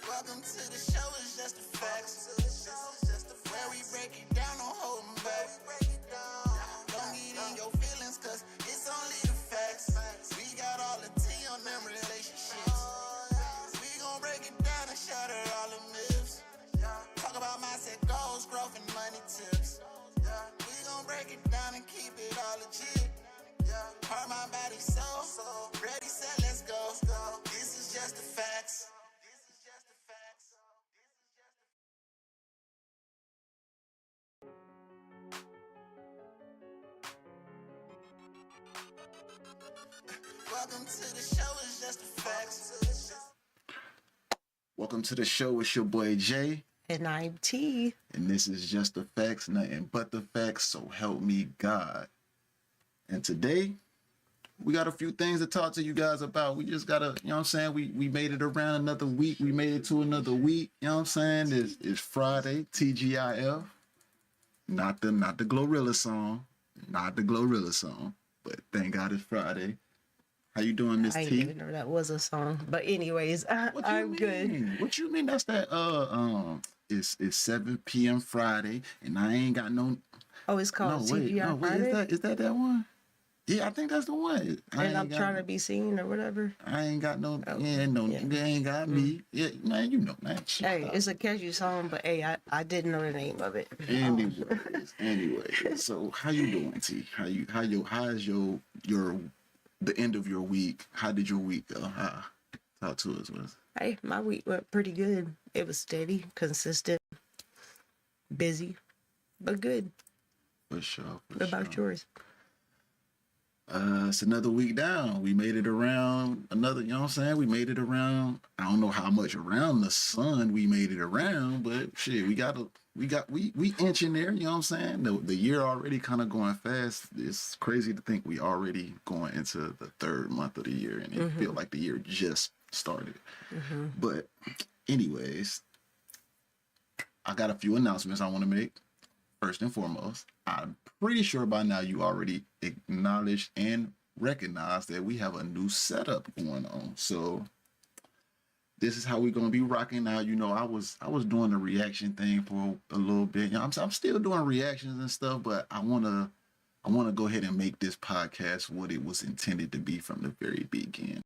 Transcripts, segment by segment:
Welcome to the show, it's just the facts. Where we break it down, don't hold them back. Don't get in your feelings, cause it's only the facts. We got all the tea on them relationships. We gon' break it down and shatter all the myths. Talk about mindset, goals, growth, and money tips. We gon' break it down and keep it all legit. Heart, mind, body, soul. Ready, set, let's go. This is just the facts. Welcome to the show, it's just the facts. Welcome to the show. It's your boy Jay. And I'm T. And this is Just the Facts, nothing but the facts, so help me God. And today, we got a few things to talk to you guys about. We just gotta, you know what I'm saying? We made it around another week. We made it to another week. You know what I'm saying? It's Friday, TGIF. Not the Glorilla song. Not the Glorilla song. But thank God it's Friday. How you doing, Miss T? I didn't even know that was a song. But anyways, I'm good. What you mean? That's that it's 7 p.m. Friday and I ain't got no. Oh, it's called TGI Friday? Is that one? Yeah, I think that's the one. And I'm trying to be seen or whatever. I ain't got no. They ain't got me. Yeah, man, you know, man. Hey, it's a catchy song, but hey, I didn't know the name of it. Anyways, so how you doing, T? How is your the end of your week? How did your week go? Talk to us, was. Hey, my week went pretty good. It was steady, consistent, busy, but good. For sure. What about yours? It's another week down. We made it around another, you know what I'm saying? We made it around, I don't know how much around the sun we made it around, but shit, we inching there, you know what I'm saying? The year already kind of going fast. It's crazy to think we already going into the third month of the year and it feel like the year just started. But anyways, I got a few announcements I want to make. First and foremost, I'm pretty sure by now you already acknowledged and recognized that we have a new setup going on. So this is how we're gonna be rocking now. You know, I was doing the reaction thing for a little bit. You know, I'm still doing reactions and stuff, but I wanna go ahead and make this podcast what it was intended to be from the very beginning.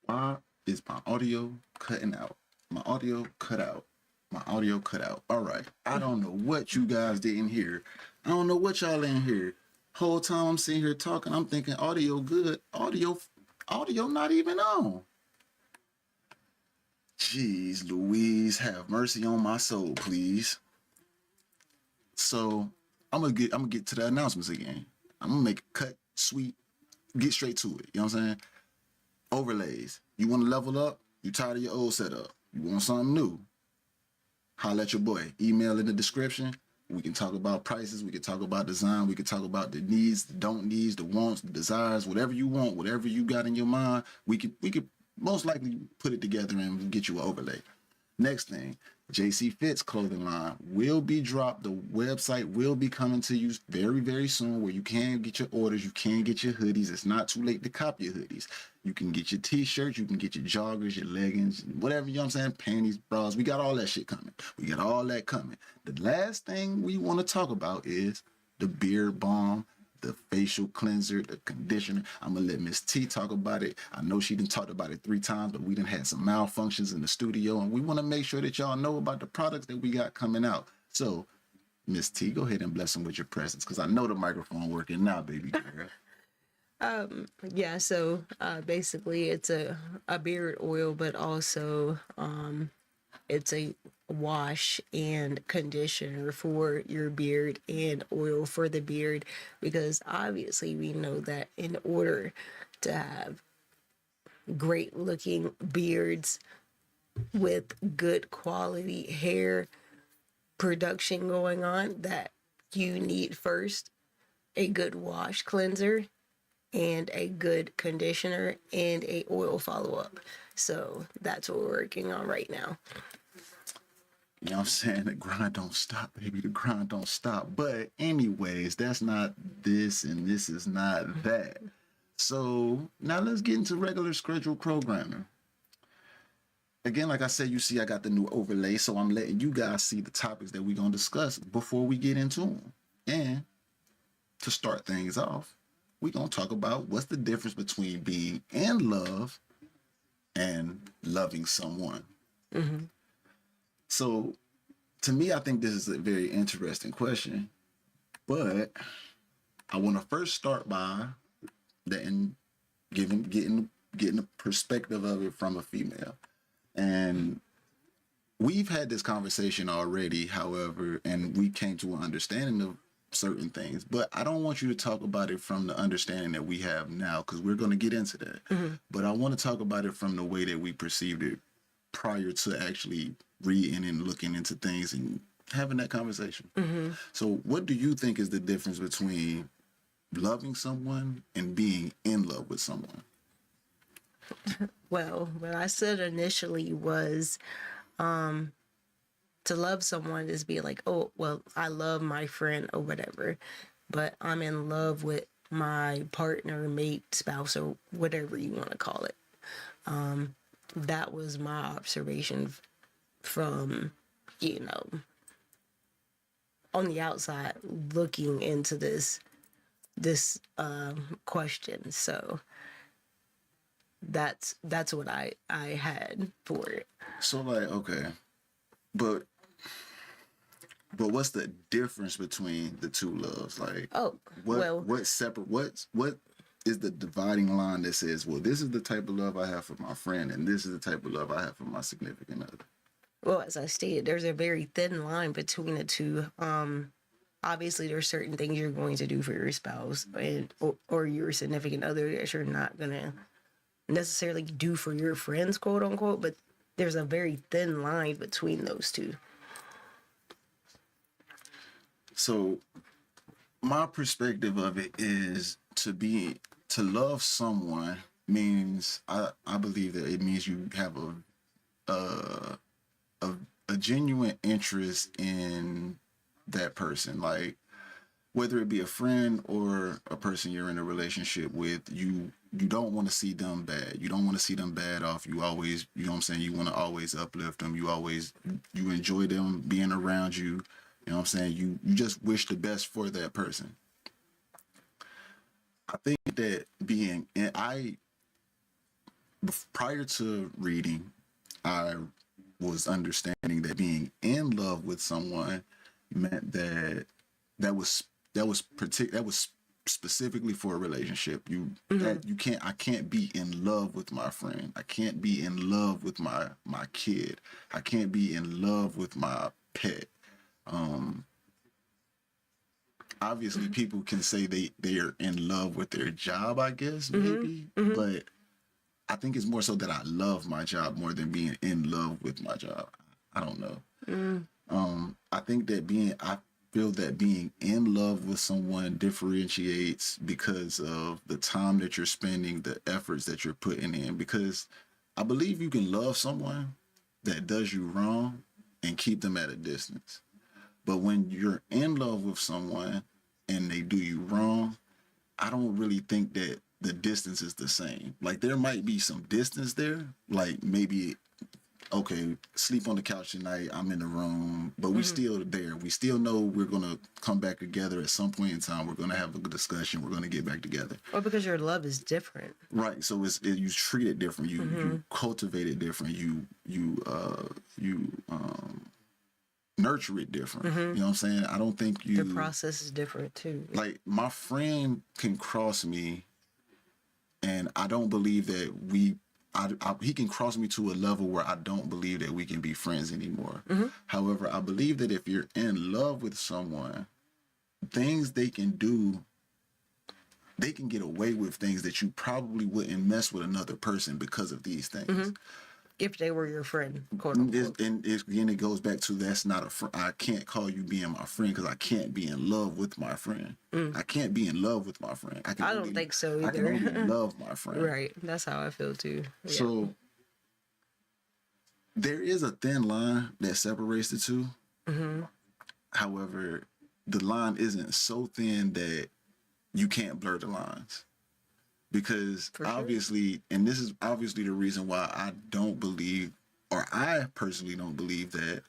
Why is my audio cutting out? My audio cut out. My audio cut out. All right. I don't know what you guys didn't hear. I don't know what y'all didn't hear. Whole time I'm sitting here talking, I'm thinking audio good. Audio not even on. Jeez Louise, have mercy on my soul, please. So I'm gonna get to the announcements again. I'm gonna make it cut, sweet, get straight to it. You know what I'm saying? Overlays. You want to level up? You tired of your old setup? You want something new? Holla at your boy. Email in the description. We can talk about prices. We can talk about design. We can talk about the needs, the don't needs, the wants, the desires, whatever you want, whatever you got in your mind. We could most likely put it together and get you an overlay. Next thing, JC Fits clothing line will be dropped. The website will be coming to you very, very soon, where you can get your orders, you can get your hoodies. It's not too late to cop your hoodies. You can get your t-shirts, you can get your joggers, your leggings, whatever, you know what I'm saying, panties, bras. We got all that shit coming. We got all that coming. The last thing we want to talk about is the beard balm, the facial cleanser, the conditioner. I'm gonna let Miss T talk about it. I know she done talked about it 3 times, but we done had some malfunctions in the studio, and we want to make sure that y'all know about the products that we got coming out. So, Miss T, go ahead and bless them with your presence, because I know the microphone working now, baby girl. Yeah, so basically it's a beard oil, but also it's a wash and conditioner for your beard and oil for the beard, because obviously we know that in order to have great looking beards with good quality hair production going on, that you need first a good wash cleanser and a good conditioner and a oil follow-up. So that's what we're working on right now. You know what I'm saying? The grind don't stop, baby. The grind don't stop. But anyways, that's not this and this is not that. So now let's get into regular scheduled programming. Again, like I said, you see I got the new overlay, so I'm letting you guys see the topics that we're going to discuss before we get into them. And to start things off, we're going to talk about what's the difference between being in love and loving someone. Mm-hmm. So, to me, I think this is a very interesting question, but I want to first start by getting a perspective of it from a female. And we've had this conversation already, however, and we came to an understanding of certain things, but I don't want you to talk about it from the understanding that we have now, because we're going to get into that. Mm-hmm. But I want to talk about it from the way that we perceived it prior to actually reading and looking into things and having that conversation. Mm-hmm. So what do you think is the difference between loving someone and being in love with someone? Well, what I said initially was to love someone is be like, oh, well, I love my friend or whatever, but I'm in love with my partner, mate, spouse, or whatever you want to call it. That was my observation from, on the outside looking into this question. So that's what I had for it. So like, okay, but what's the difference between the two loves? Like, what is the dividing line that says, well, this is the type of love I have for my friend, and this is the type of love I have for my significant other? Well, as I stated, there's a very thin line between the two. Obviously, there's certain things you're going to do for your spouse or your significant other that you're not going to necessarily do for your friends, quote unquote, but there's a very thin line between those two. So my perspective of it is to love someone means, I believe that it means you have a genuine interest in that person. Like, whether it be a friend or a person you're in a relationship with, you don't want to see them bad. You don't want to see them bad off. You always, you know what I'm saying, you want to always uplift them. You enjoy them being around you. You know what I'm saying? You just wish the best for that person. I think that prior to reading, I was understanding that being in love with someone meant that that was specifically for a relationship. I can't be in love with my friend. I can't be in love with my kid. I can't be in love with my pet. Obviously people can say they are in love with their job, I guess, maybe, but I think it's more so that I love my job more than being in love with my job. I don't know. I feel that being in love with someone differentiates because of the time that you're spending, the efforts that you're putting in. Because I believe you can love someone that does you wrong and keep them at a distance. But when you're in love with someone and they do you wrong, I don't really think that the distance is the same. Like, there might be some distance there. Like, maybe, okay, sleep on the couch tonight, I'm in the room, but we still there. We still know we're going to come back together at some point in time. We're going to have a good discussion. We're going to get back together. Well, because your love is different. Right. So you treat it different. You cultivate it different. You nurture it different. You know what I'm saying? I don't think The process is different too. like, my friend can cross me, and I don't believe that he can cross me to a level where I don't believe that we can be friends anymore. However, I believe that if you're in love with someone, things they can do, they can get away with things that you probably wouldn't mess with another person because of these things. If they were your friend, quote unquote. Again, it goes back to, that's not a friend. I can't call you being my friend because I can't be in love with my friend. I can't be in love with my friend. I don't think so either. I can only love my friend. Right. That's how I feel too. Yeah. So there is a thin line that separates the two. However, the line isn't so thin that you can't blur the lines. Because obviously, and this is obviously the reason why I don't believe, or I personally don't believe, that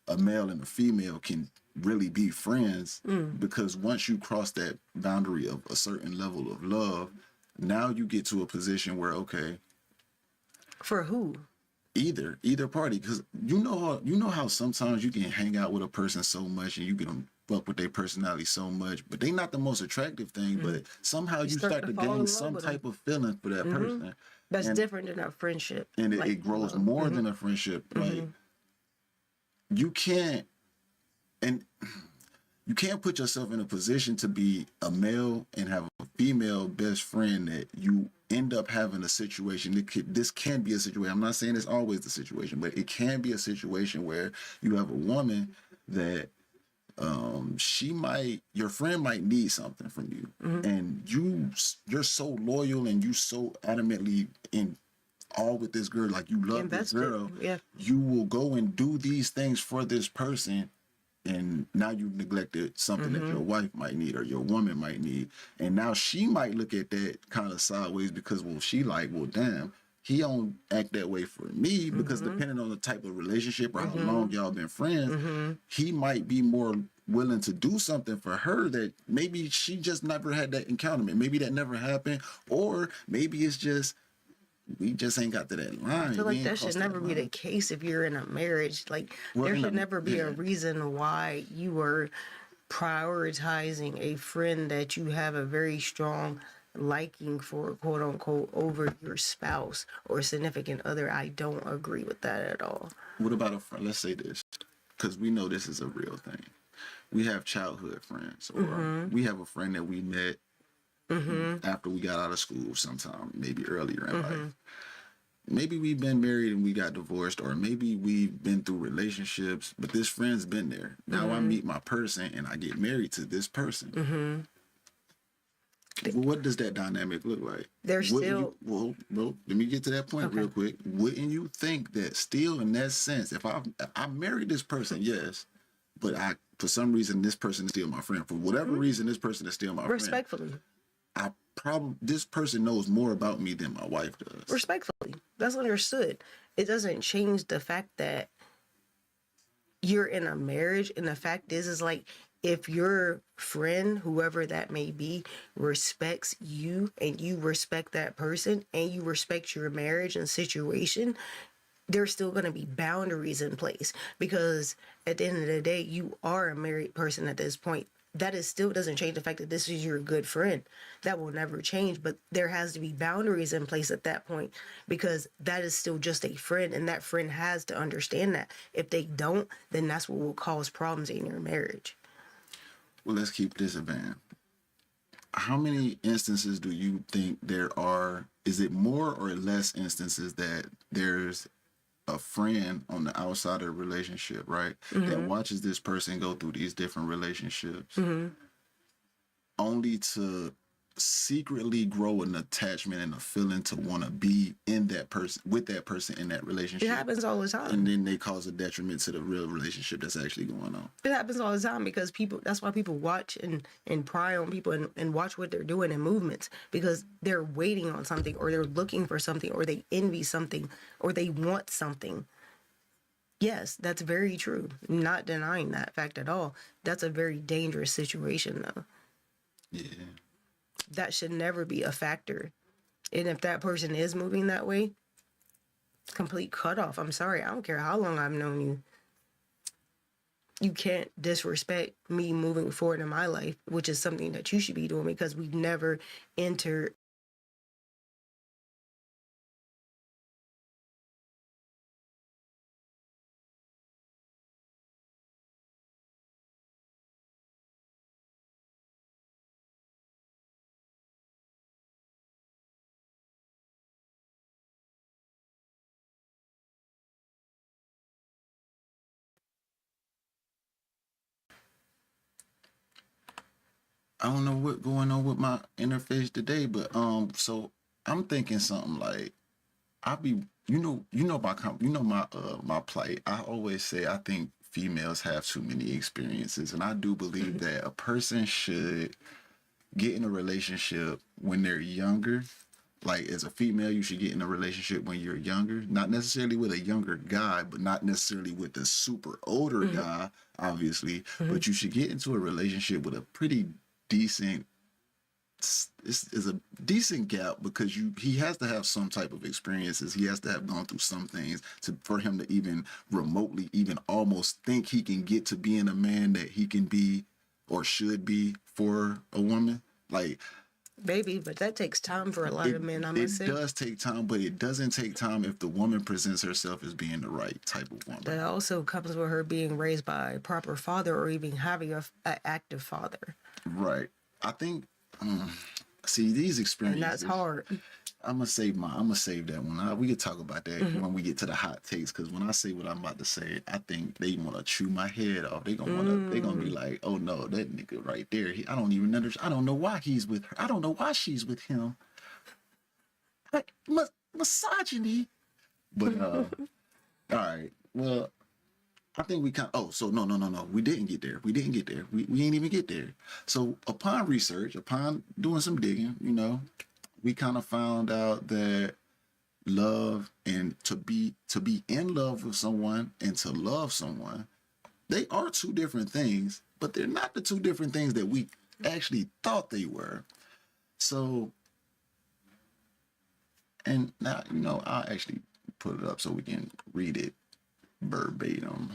a male and a female can really be friends. Because once you cross that boundary of a certain level of love, now you get to a position where, okay, For who? either party, because you know how sometimes you can hang out with a person so much and you can fuck with their personality so much, but they not the most attractive thing, but somehow you start to fall in gain love some with type of feeling for that person. That's And- different than a friendship. And like it grows love. more than a friendship. Like, you can't put yourself in a position to be a male and have a female best friend that you end up having a situation. This can be a situation. I'm not saying it's always the situation, but it can be a situation where you have a woman that your friend might need something from you, and you're so loyal and you so adamantly in all with this girl, like you love Invested. this girl. Yeah. You will go and do these things for this person, and now you've neglected something that your wife might need or your woman might need, and now she might look at that kind of sideways because, well, damn, he don't act that way for me, because depending on the type of relationship or how long y'all been friends, he might be more willing to do something for her that maybe she just never had that encounter. Maybe that never happened, or maybe it's just, we just ain't got to that line. I feel like that should never be the case if you're in a marriage. Like, there should never be a reason why you are prioritizing a friend that you have a very strong liking for, quote unquote, over your spouse or significant other. I don't agree with that at all. What about a friend? Let's say this, because we know this is a real thing. We have childhood friends, or we have a friend that we met after we got out of school sometime, maybe earlier in life. Maybe we've been married and we got divorced, or maybe we've been through relationships, but this friend's been there. Now I meet my person and I get married to this person. Well, what does that dynamic look like? Well, let me get to that point real quick. Wouldn't you think that still, in that sense, if I married this person, yes, but for some reason this person is still my friend. For whatever reason, this person is still my friend. Respectfully. This person knows more about me than my wife does. Respectfully. That's understood. It doesn't change the fact that you're in a marriage, and the fact is like, if your friend, whoever that may be, respects you and you respect that person and you respect your marriage and situation, there's still going to be boundaries in place, because at the end of the day, you are a married person at this point. That is still doesn't change the fact that this is your good friend. That will never change, but there has to be boundaries in place at that point, because that is still just a friend, and that friend has to understand that. If they don't, then that's what will cause problems in your marriage. Well, let's keep this a van. How many instances do you think there are? Is it more or less instances that there's a friend on the outside of a relationship, right? That watches this person go through these different relationships only to secretly grow an attachment and a feeling to want to be in that person, with that person in that relationship. It happens all the time. And then they cause a detriment to the real relationship that's actually going on. It happens all the time, because people, that's why people watch and pry on people and watch what they're doing in movements, because they're waiting on something, or they're looking for something, or they envy something, or they want something. Yes, that's very true. Not denying that fact at all. That's a very dangerous situation, though. Yeah. That should never be a factor. And if that person is moving that way, complete cutoff. I'm sorry. I don't care how long I've known you. You can't disrespect me moving forward in my life, which is something that you should be doing, because we've never entered. I don't know what's going on with my interface today, but so I'm thinking something like, I be, my plight. I always say I think females have too many experiences, and I do believe that a person should get in a relationship when they're younger. Like, as a female, you should get in a relationship when you're younger, not necessarily with a younger guy, but not necessarily with the super older guy, obviously. But you should get into a relationship with a pretty decent, is a decent gap, because he has to have some type of experiences. He has to have gone through some things for him to even remotely, even almost think he can get to being a man that he can be or should be for a woman. Like, Baby, but that takes time for a lot of men, I must say. It does take time, but it doesn't take time if the woman presents herself as being the right type of woman. That also comes with her being raised by a proper father, or even having an active father. Right. I think, see, these experiences. And that's hard. I'm gonna save that one. We could talk about that when we get to the hot takes, because when I say what I'm about to say, I think they want to chew my head off. They gonna be like, oh no, that nigga right there. I don't even understand. I don't know why he's with her. I don't know why she's with him. Like, misogyny. But all right. Well, I think we so no. We didn't get there. We ain't even get there. So upon research, upon doing some digging, we kind of found out that love and to be in love with someone and to love someone, they are two different things, but they're not the two different things that we actually thought they were. So, and now, I'll actually put it up so we can read it verbatim.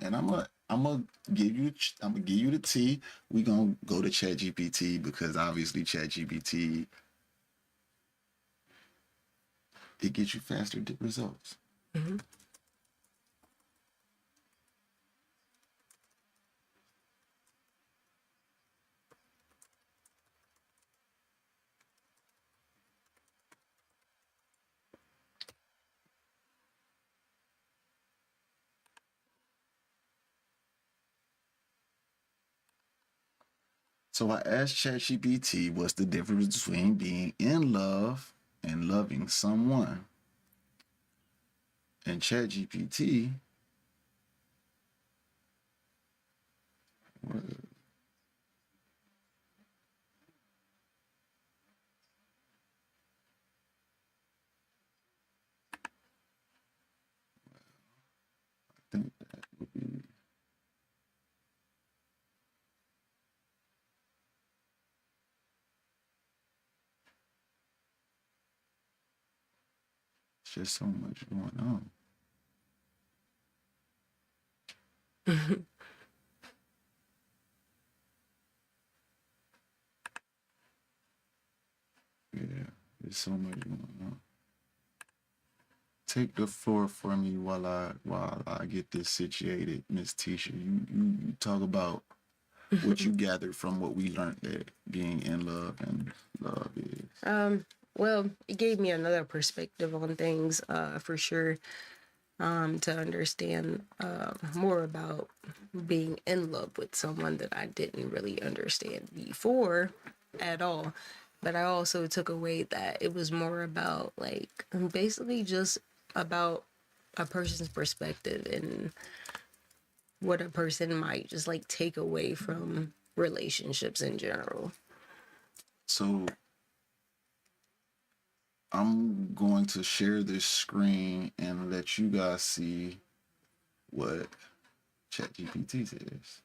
And I'm gonna give you the tea. We gonna go to ChatGPT, because obviously ChatGPT, it gets you faster results. So I asked ChatGPT, what's the difference between being in love and loving someone? And ChatGPT, just so much going on. Yeah, there's so much going on. Take the floor for me while I get this situated, Miss Tisha. You talk about what you gathered from what we learned that being in love and love is. Well, it gave me another perspective on things, for sure, to understand more about being in love with someone that I didn't really understand before at all. But I also took away that it was more about, like, basically just about a person's perspective and what a person might just like take away from relationships in general. So I'm going to share this screen and let you guys see what ChatGPT says.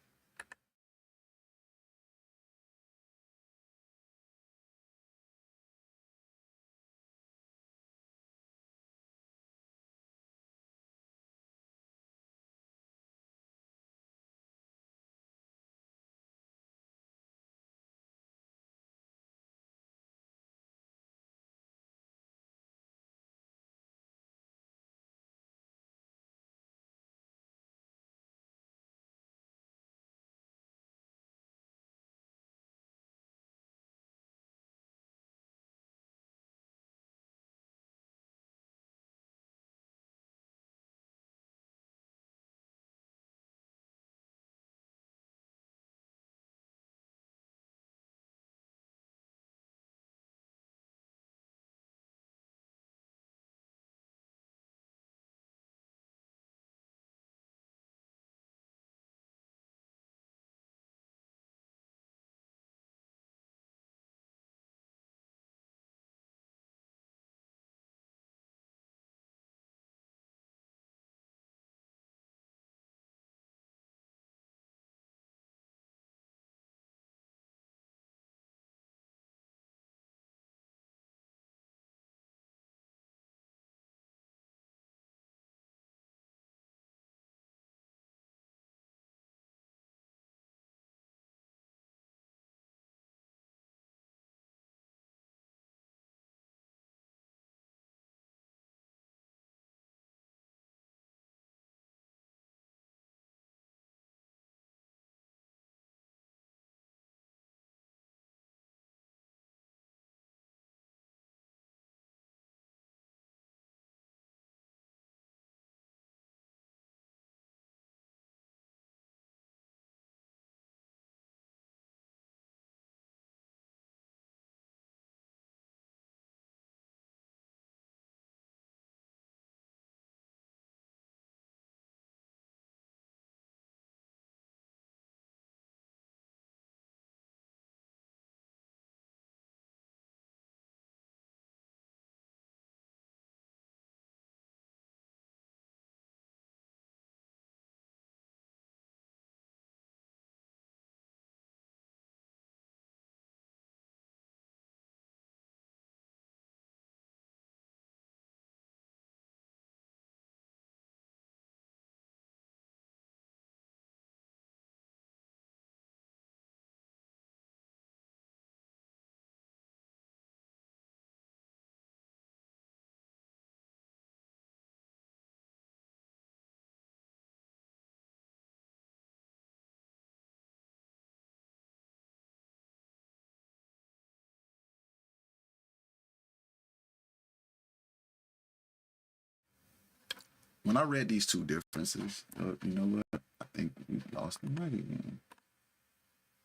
When I read these two differences, you know what? I think we lost the mic again.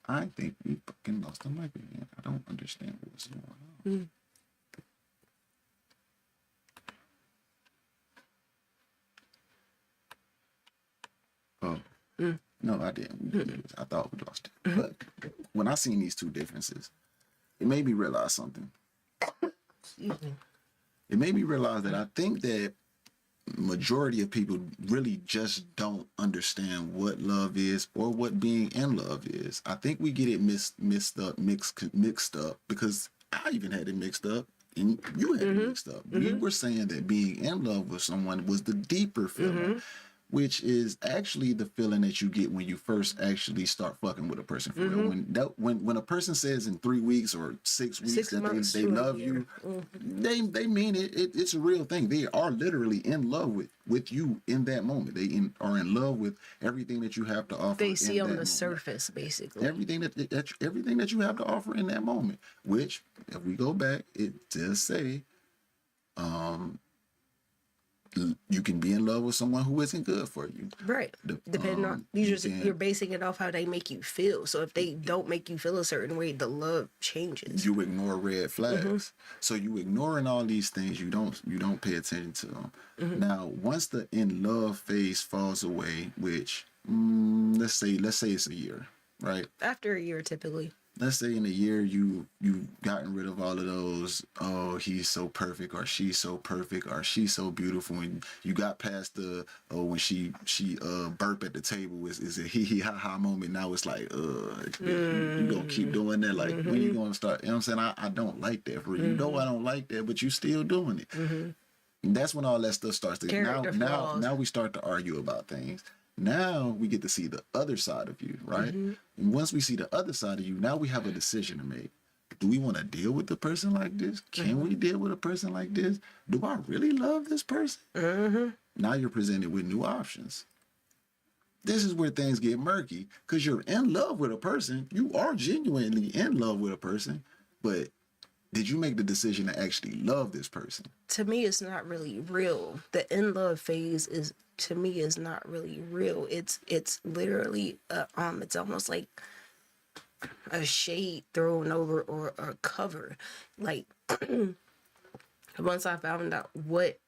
I think we fucking lost the mic again. I don't understand what's going on. Oh, no, I didn't. I thought we lost it. But when I seen these two differences, it made me realize something. Excuse me. It made me realize that I think that majority of people really just don't understand what love is or what being in love is. I think we get it mixed up because I even had it mixed up. and you had it mixed up. We were saying that being in love with someone was the deeper feeling, which is actually the feeling that you get when you first actually start fucking with a person for real. When a person says in 3 weeks or 6 weeks 6 that months they to a love year. you, they mean it. It's a real thing. They are literally in love with you in that moment. They are in love with everything that you have to offer. They see in on that the moment. surface, basically. Everything everything that you have to offer in that moment. Which, if we go back, it does say, you can be in love with someone who isn't good for you. Right. Depending on you're basing it off how they make you feel. So if they don't make you feel a certain way, the love changes. You ignore red flags. So you ignoring all these things. You don't pay attention to them. Now, once the in love phase falls away, which let's say it's a year, right? After a year, typically. Let's say in a year you've gotten rid of all of those, oh, he's so perfect, or she's so perfect, or she's so beautiful, and you got past the, oh, when she burp at the table is a hee hee ha ha moment. Now it's like, you gonna keep doing that? Like, when you gonna start? You know what I'm saying? I don't like that for you. You know I don't like that, but you still doing it. And that's when all that stuff starts to now we start to argue about things. Now we get to see the other side of you, right? And once we see the other side of you, now we have a decision to make. Do we want to deal with a person like this? Can we deal with a person like this? Do I really love this person? Now you're presented with new options. This is where things get murky, because you're in love with a person. You are genuinely in love with a person, but did you make the decision to actually love this person? To me, it's not really real. The in love phase is not really real. It's literally it's almost like a shade thrown over or a cover. Like once I found out what,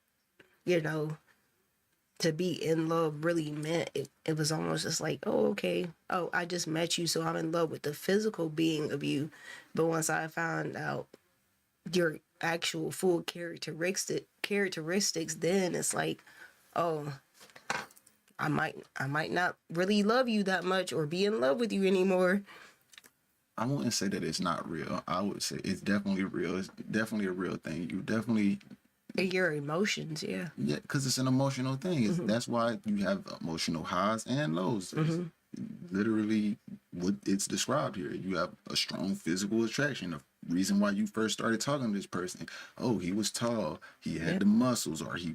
to be in love really meant, it was almost just like, oh, okay, oh, I just met you, so I'm in love with the physical being of you. But once I found out your actual full characteristics, then it's like, oh, I might not really love you that much or be in love with you anymore. I wouldn't say that it's not real. I would say it's definitely real. It's definitely a real thing. You definitely... Your emotions, yeah. Yeah, because it's an emotional thing. That's why you have emotional highs and lows. It's literally what it's described here. You have a strong physical attraction. The reason why you first started talking to this person, oh, he was tall, he had the muscles, or he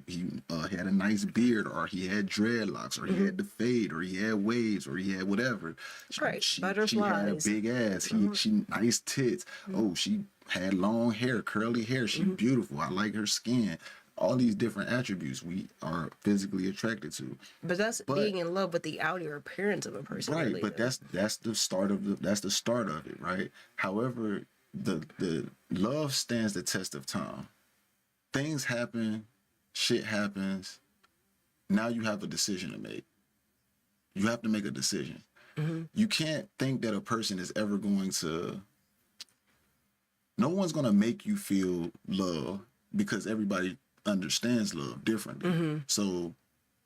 had a nice beard, or he had dreadlocks, or he had the fade, or he had waves, or he had whatever. Right, She butterflies. had a big ass. She nice tits. Oh, she had long hair, curly hair. She beautiful. I like her skin. All these different attributes we are physically attracted to. But that's being in love with the outer appearance of a person. Right, really, but though. that's the start of it, right? However, the love stands the test of time. Things happen, shit happens. Now you have a decision to make. You have to make a decision. You can't think that a person is ever going to... No one's going to make you feel love, because everybody understands love differently. So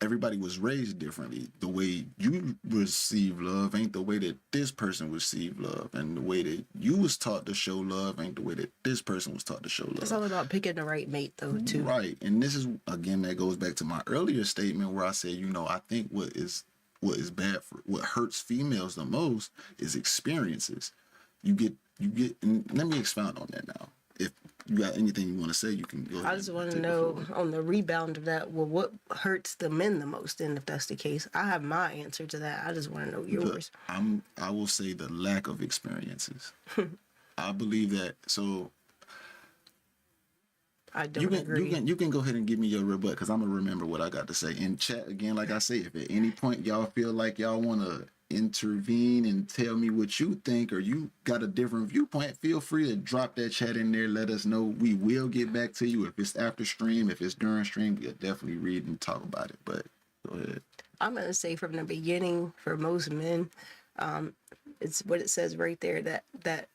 everybody was raised differently. The way you receive love ain't the way that this person received love, and the way that you was taught to show love ain't the way that this person was taught to show love. It's all about picking the right mate, though, too. Right, and this is, again, that goes back to my earlier statement where I said, I think what is bad for, what hurts females the most is experiences. You get, and let me expound on that now. If you got anything you want to say, you can go ahead. I just want to know, on the rebound of that, well, what hurts the men the most? And if that's the case, I have my answer to that. I just want to know yours. I will say the lack of experiences. I believe that. So I don't agree. You can go ahead and give me your rebut, because I'm gonna remember what I got to say. In chat, again, like I say, if at any point y'all feel like y'all want to intervene and tell me what you think, or you got a different viewpoint, feel free to drop that chat in there. Let us know. We will get back to you. If it's after stream, if it's during stream, we'll definitely read and talk about it. But go ahead. I'm going to say from the beginning, for most men, it's what it says right there, that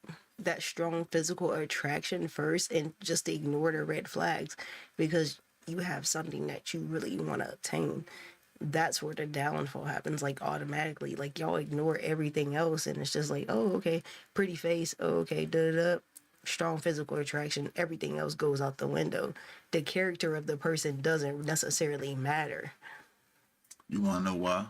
strong physical attraction first, and just ignore the red flags, because you have something that you really want to attain. That's where the downfall happens, like automatically. Like, y'all ignore everything else, and it's just like, oh, okay, pretty face, oh, okay, da-da-da. strong physical attraction, everything else goes out the window. The character of the person doesn't necessarily matter. You want to know why?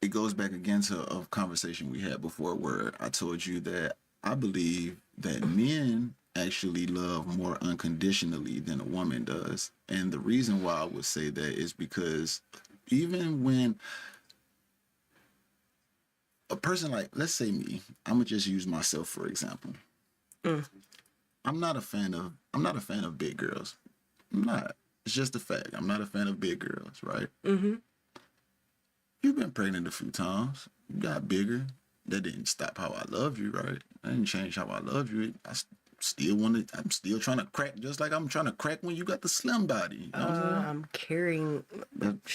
It goes back again to a conversation we had before where I told you that I believe that men actually love more unconditionally than a woman does. And the reason why I would say that is because even when a person like, let's say me, I'm gonna just use myself for example. I'm not a fan of big girls. I'm not. It's just a fact. I'm not a fan of big girls, right? You've been pregnant a few times. You got bigger. That didn't stop how I love you, right? That didn't change how I love you. I'm still trying to crack, just like I'm trying to crack when you got the slim body. You know what I'm saying? I'm carrying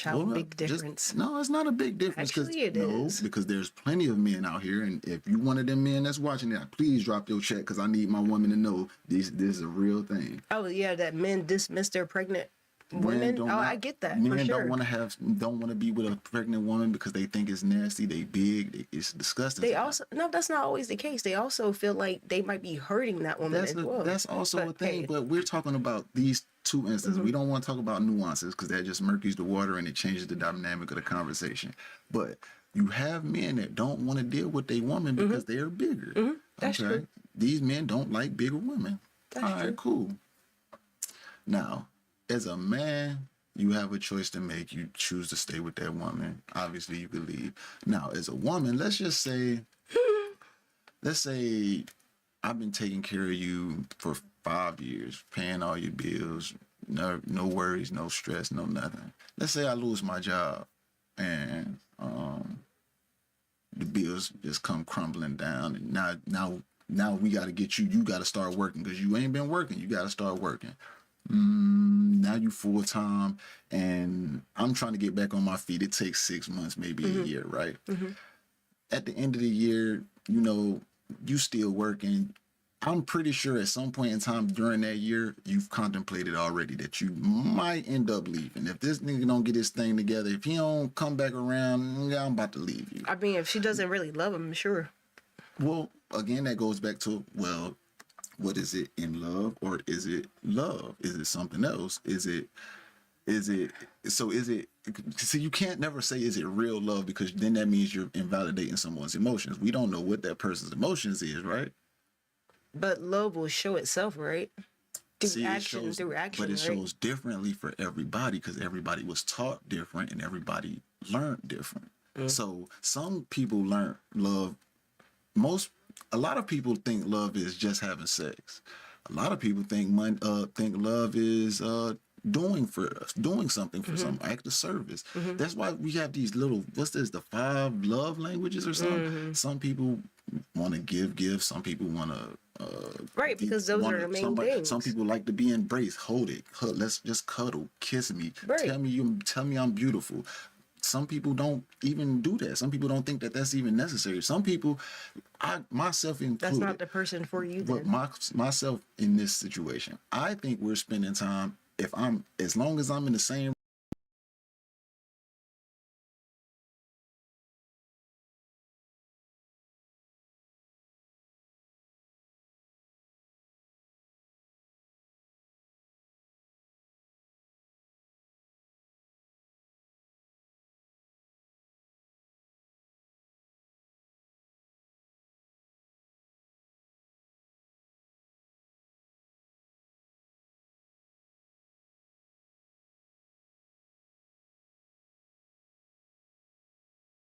how big difference. No, it's not a big difference. Actually, it is. Because there's plenty of men out here, and if you one of them men that's watching that, please drop your check because I need my woman to know this is a real thing. Oh yeah, that men dismiss their pregnant women. I get that. Men for sure. don't want to be with a pregnant woman because they think it's nasty, they big, it's disgusting. That's not always the case. They also feel like they might be hurting that woman as well. That's also a thing. But we're talking about these two instances. We don't want to talk about nuances because that just murkies the water and it changes the dynamic of the conversation. But you have men that don't want to deal with their woman because they are bigger. That's true. These men don't like bigger women. That's All right, true. cool. Now, as a man, you have a choice to make. You choose to stay with that woman. Obviously, you could leave. Now, as a woman, let's say I've been taking care of you for 5 years, paying all your bills, no worries, no stress, no nothing. Let's say I lose my job and the bills just come crumbling down, and now we got to get you. You got to start working because you ain't been working. You got to start working. Now you full time, and I'm trying to get back on my feet. It takes 6 months, maybe a year, right? At the end of the year, you still working. I'm pretty sure at some point in time during that year, you've contemplated already that you might end up leaving. If this nigga don't get his thing together, if he don't come back around, I'm about to leave you. I mean, if she doesn't really love him, sure. Well, again, that goes back to, well, what is it, in love or is it love? Is it something else? See, you can't never say, is it real love? Because then that means you're invalidating someone's emotions. We don't know what that person's emotions is, right? But love will show itself, right? Through action, but it shows differently for everybody because everybody was taught different and everybody learned different. So some people learn love. A lot of people think love is just having sex. A lot of people think love is doing something for some act of service. That's why we have these little, the 5 love languages or something. Some people want to give. Some people want to right, because those are the main things. Some people like to be embraced, hold it, let's just cuddle, kiss me, right. tell me I'm beautiful. Some people don't even do that. Some people don't think that that's even necessary. Some people, myself included, that's not the person for you. But myself in this situation, I think we're spending time. As long as I'm in the same